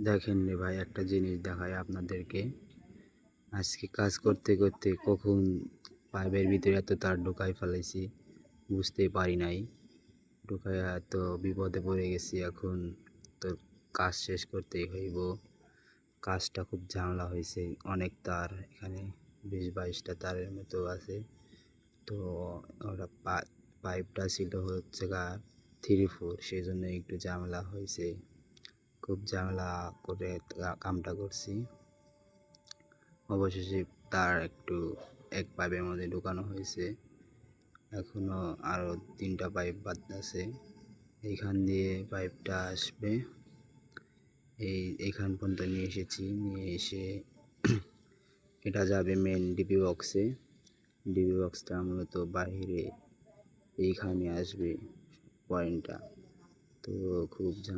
দেখেন রে ভাই, একটা জিনিস দেখাই আপনাদেরকে। আজকে কাজ করতে করতে কখন পাইপের ভিতরে এত তার ঢুকাই ফেলাইছি বুঝতেই পারি নাই। ঢুকাইয়া এত বিপদে পড়ে গেছি। এখন তো কাজ শেষ করতেই হইব। কাজটা খুব ঝামেলা হয়েছে, অনেক তার এখানে 20-22টা তারের মতো আছে। তো ওটা পাইপটা ছিল হচ্ছে গা 3-4, সেই জন্য একটু ঝামেলা হয়েছে। খুব ঝামেলা করে কামটা করছি। অবশেষে তার একটু এক পাইপের মধ্যে ঢুকানো হয়েছে। এখনো আরো 3টা পাইপ বাদ আছে। এইখান দিয়ে পাইপটা আসবে। এইখান পর্যন্ত নিয়ে এসেছি। নিয়ে এসে এটা যাবে মেন ডিপি বক্সে। ডিপি বক্সটা মূলত বাইরে এইখানে আসবে পয়েন্টটা। তো খুব